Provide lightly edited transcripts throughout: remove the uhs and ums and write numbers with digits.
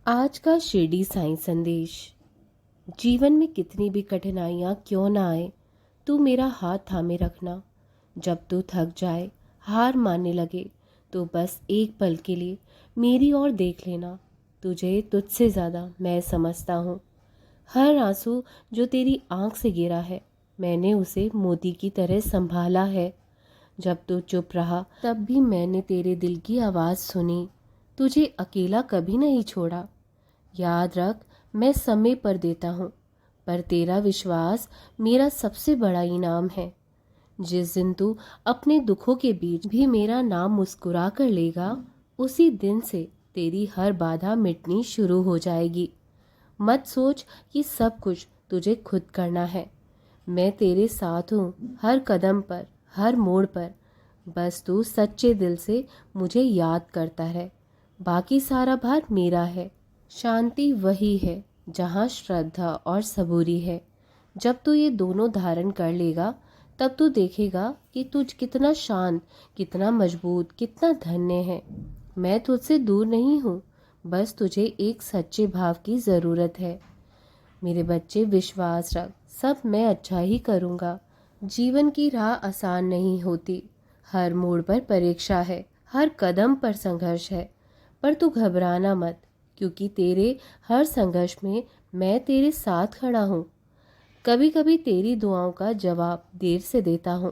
आज का शिरडी साईं संदेश। जीवन में कितनी भी कठिनाइयाँ क्यों ना आए, तू मेरा हाथ थामे रखना। जब तू थक जाए, हार मानने लगे, तो बस एक पल के लिए मेरी ओर देख लेना। तुझे तुझसे ज़्यादा मैं समझता हूँ। हर आंसू जो तेरी आंख से गिरा है, मैंने उसे मोती की तरह संभाला है। जब तू चुप रहा, तब भी मैंने तेरे दिल की आवाज़ सुनी। तुझे अकेला कभी नहीं छोड़ा। याद रख, मैं समय पर देता हूँ, पर तेरा विश्वास मेरा सबसे बड़ा इनाम है। जिस दिन तू अपने दुखों के बीच भी मेरा नाम मुस्कुरा कर लेगा, उसी दिन से तेरी हर बाधा मिटनी शुरू हो जाएगी। मत सोच कि सब कुछ तुझे खुद करना है। मैं तेरे साथ हूँ, हर कदम पर, हर मोड़ पर। बस तू सच्चे दिल से मुझे याद करता है। बाकी सारा भार मेरा है। शांति वही है जहाँ श्रद्धा और सबूरी है। जब तू ये दोनों धारण कर लेगा, तब तू देखेगा कि तुझ कितना शांत, कितना मजबूत, कितना धन्य है। मैं तुझसे दूर नहीं हूँ, बस तुझे एक सच्चे भाव की ज़रूरत है। मेरे बच्चे, विश्वास रख, सब मैं अच्छा ही करूँगा। जीवन की राह आसान नहीं होती। हर मोड़ पर परीक्षा है, हर कदम पर संघर्ष है। पर तू घबराना मत, क्योंकि तेरे हर संघर्ष में मैं तेरे साथ खड़ा हूँ। कभी कभी तेरी दुआओं का जवाब देर से देता हूँ,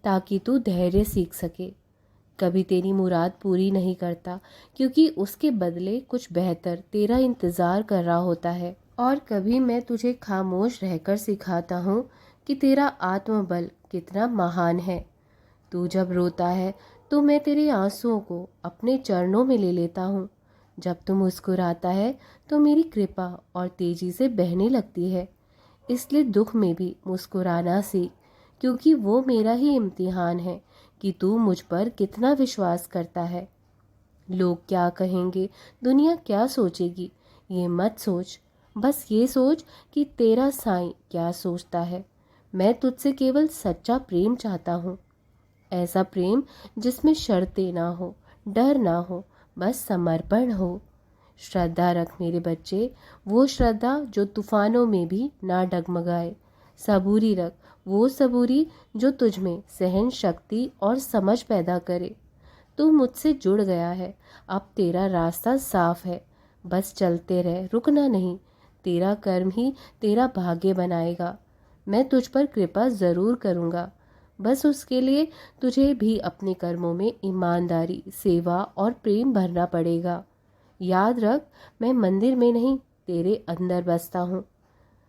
ताकि तू धैर्य सीख सके। कभी तेरी मुराद पूरी नहीं करता, क्योंकि उसके बदले कुछ बेहतर तेरा इंतज़ार कर रहा होता है। और कभी मैं तुझे खामोश रहकर सिखाता हूँ कि तेरा आत्मबल कितना महान है। तू जब रोता है, तो मैं तेरे आंसुओं को अपने चरणों में ले लेता हूँ। जब तू मुस्कुराता है, तो मेरी कृपा और तेजी से बहने लगती है। इसलिए दुख में भी मुस्कुराना सीख, क्योंकि वो मेरा ही इम्तिहान है कि तू मुझ पर कितना विश्वास करता है। लोग क्या कहेंगे, दुनिया क्या सोचेगी, ये मत सोच। बस ये सोच कि तेरा साईं क्या सोचता है। मैं तुझसे केवल सच्चा प्रेम चाहता हूँ। ऐसा प्रेम जिसमें शर्तें ना हो, डर ना हो, बस समर्पण हो। श्रद्धा रख मेरे बच्चे, वो श्रद्धा जो तूफानों में भी ना डगमगाए। सबूरी रख, वो सबूरी जो तुझ में सहन शक्ति और समझ पैदा करे। तू मुझसे जुड़ गया है, अब तेरा रास्ता साफ है। बस चलते रह, रुकना नहीं। तेरा कर्म ही तेरा भाग्य बनाएगा। मैं तुझ पर कृपा ज़रूर करूँगा। बस उसके लिए तुझे भी अपने कर्मों में ईमानदारी, सेवा और प्रेम भरना पड़ेगा। याद रख, मैं मंदिर में नहीं, तेरे अंदर बसता हूँ।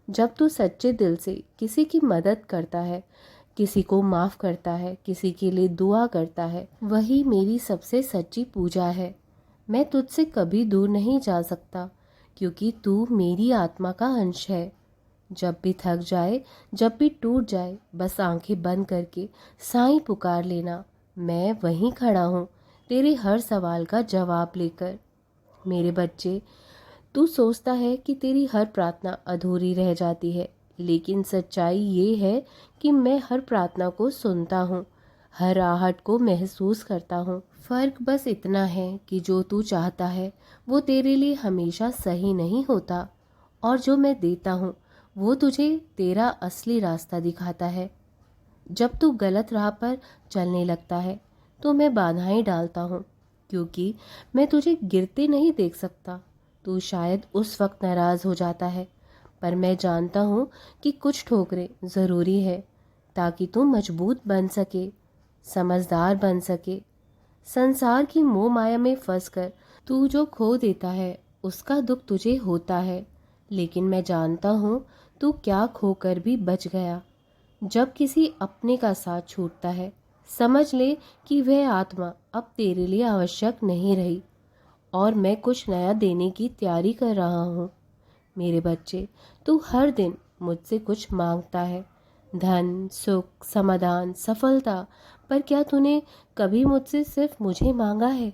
जब तू सच्चे दिल से किसी की मदद करता है, किसी को माफ़ करता है, किसी के लिए दुआ करता है, वही मेरी सबसे सच्ची पूजा है। मैं तुझसे कभी दूर नहीं जा सकता, क्योंकि तू मेरी आत्मा का अंश है। जब भी थक जाए, जब भी टूट जाए, बस आंखें बंद करके साईं पुकार लेना। मैं वहीं खड़ा हूँ, तेरे हर सवाल का जवाब लेकर। मेरे बच्चे, तू सोचता है कि तेरी हर प्रार्थना अधूरी रह जाती है, लेकिन सच्चाई ये है कि मैं हर प्रार्थना को सुनता हूँ, हर आहट को महसूस करता हूँ। फर्क बस इतना है कि जो तू चाहता है, वो तेरे लिए हमेशा सही नहीं होता, और जो मैं देता हूँ, वो तुझे तेरा असली रास्ता दिखाता है। जब तू गलत राह पर चलने लगता है, तो मैं बाधाएं डालता हूँ, क्योंकि मैं तुझे गिरते नहीं देख सकता। तू शायद उस वक्त नाराज़ हो जाता है, पर मैं जानता हूँ कि कुछ ठोकरें ज़रूरी है, ताकि तू मजबूत बन सके, समझदार बन सके। संसार की मोह माया में फंसकर तू जो खो देता है, उसका दुख तुझे होता है, लेकिन मैं जानता हूँ तू क्या खोकर भी बच गया। जब किसी अपने का साथ छूटता है, समझ ले कि वह आत्मा अब तेरे लिए आवश्यक नहीं रही, और मैं कुछ नया देने की तैयारी कर रहा हूँ। मेरे बच्चे, तू हर दिन मुझसे कुछ मांगता है, धन, सुख, समाधान, सफलता, पर क्या तूने कभी मुझसे सिर्फ मुझे मांगा है?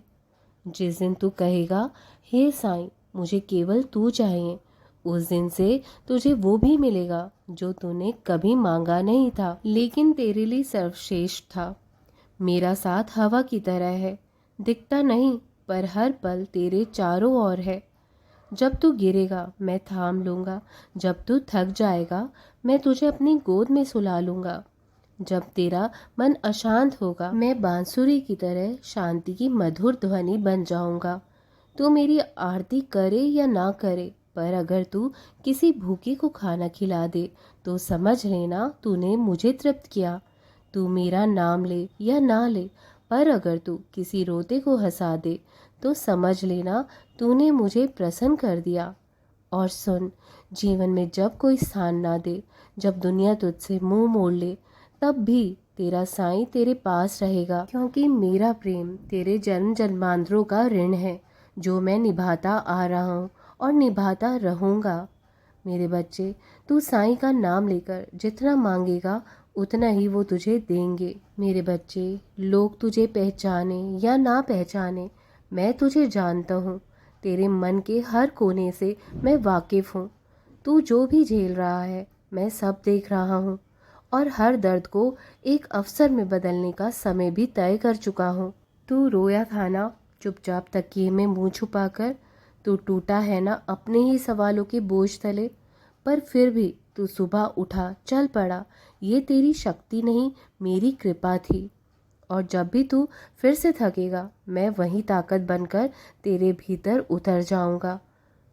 जिस दिन तू कहेगा, हे साईं, मुझे केवल तू चाहिए, उस दिन से तुझे वो भी मिलेगा जो तूने कभी मांगा नहीं था, लेकिन तेरे लिए सर्वश्रेष्ठ था। मेरा साथ हवा की तरह है, दिखता नहीं, पर हर पल तेरे चारों ओर है। जब तू गिरेगा मैं थाम लूँगा, जब तू थक जाएगा मैं तुझे अपनी गोद में सुला लूँगा। जब तेरा मन अशांत होगा मैं बांसुरी की तरह शांति की मधुर ध्वनि बन जाऊँगा। तू मेरी आरती करे या ना करे, पर अगर तू किसी भूखे को खाना खिला दे तो समझ लेना तूने मुझे तृप्त किया। तू मेरा नाम ले या ना ले, पर अगर तू किसी रोते को हंसा दे तो समझ लेना तूने मुझे प्रसन्न कर दिया। और सुन, जीवन में जब कोई स्थान ना दे, जब दुनिया तुझसे मुंह मोड़ ले, तब भी तेरा साईं तेरे पास रहेगा, क्योंकि मेरा प्रेम तेरे जन्म जन्मांतरों का ऋण है जो मैं निभाता आ रहा हूँ और निभाता रहूँगा। मेरे बच्चे, तू साईं का नाम लेकर जितना मांगेगा उतना ही वो तुझे देंगे। मेरे बच्चे, लोग तुझे पहचाने या ना पहचाने, मैं तुझे जानता हूँ। तेरे मन के हर कोने से मैं वाकिफ़ हूँ। तू जो भी झेल रहा है मैं सब देख रहा हूँ, और हर दर्द को एक अवसर में बदलने का समय भी तय कर चुका हूँ। तू रोया था ना चुपचाप तकिए में मुंह छुपाकर, तू टूटा है ना अपने ही सवालों के बोझ तले, पर फिर भी तू सुबह उठा चल पड़ा। ये तेरी शक्ति नहीं, मेरी कृपा थी। और जब भी तू फिर से थकेगा मैं वही ताकत बनकर तेरे भीतर उतर जाऊंगा।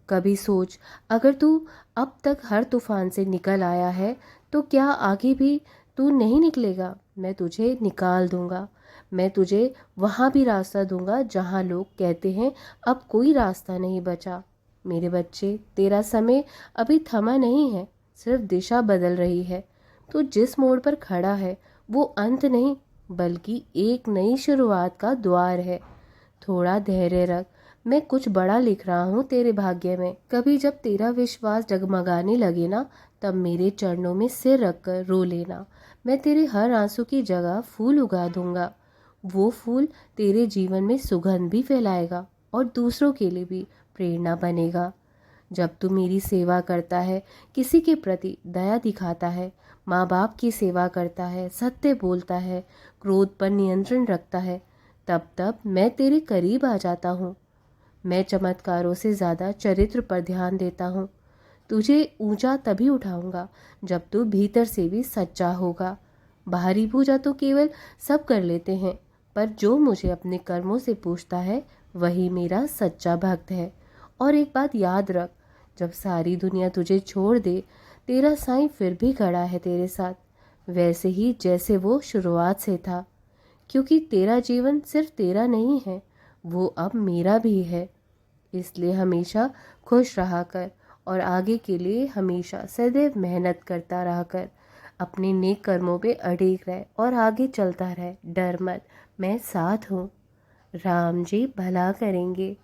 कभी सोच, अगर तू अब तक हर तूफान से निकल आया है तो क्या आगे भी तू नहीं निकलेगा? मैं तुझे निकाल दूंगा। मैं तुझे वहाँ भी रास्ता दूंगा जहाँ लोग कहते हैं अब कोई रास्ता नहीं बचा। मेरे बच्चे, तेरा समय अभी थमा नहीं है, सिर्फ दिशा बदल रही है। तू जिस मोड़ पर खड़ा है वो अंत नहीं, बल्कि एक नई शुरुआत का द्वार है। थोड़ा धैर्य रख, मैं कुछ बड़ा लिख रहा हूँ तेरे भाग्य में। कभी जब तेरा विश्वास डगमगाने लगे ना, तब मेरे चरणों में सिर रखकर रो लेना। मैं तेरे हर आंसू की जगह फूल उगा दूंगा। वो फूल तेरे जीवन में सुगंध भी फैलाएगा और दूसरों के लिए भी प्रेरणा बनेगा। जब तू मेरी सेवा करता है, किसी के प्रति दया दिखाता है, माँ बाप की सेवा करता है, सत्य बोलता है, क्रोध पर नियंत्रण रखता है, तब तब मैं तेरे करीब आ जाता हूँ। मैं चमत्कारों से ज़्यादा चरित्र पर ध्यान देता हूँ। तुझे ऊंचा तभी उठाऊंगा जब तू भीतर से भी सच्चा होगा। बाहरी पूजा तो केवल सब कर लेते हैं, पर जो मुझे अपने कर्मों से पूछता है वही मेरा सच्चा भक्त है। और एक बात याद रख, जब सारी दुनिया तुझे छोड़ दे, तेरा साईं फिर भी खड़ा है तेरे साथ, वैसे ही जैसे वो शुरुआत से था। क्योंकि तेरा जीवन सिर्फ तेरा नहीं है, वो अब मेरा भी है। इसलिए हमेशा खुश रहा कर और आगे के लिए हमेशा सदैव मेहनत करता रहा कर। अपने नेक कर्मों पे अड़िग रह और आगे चलता रह, डर मत, मैं साथ हूँ। राम जी भला करेंगे।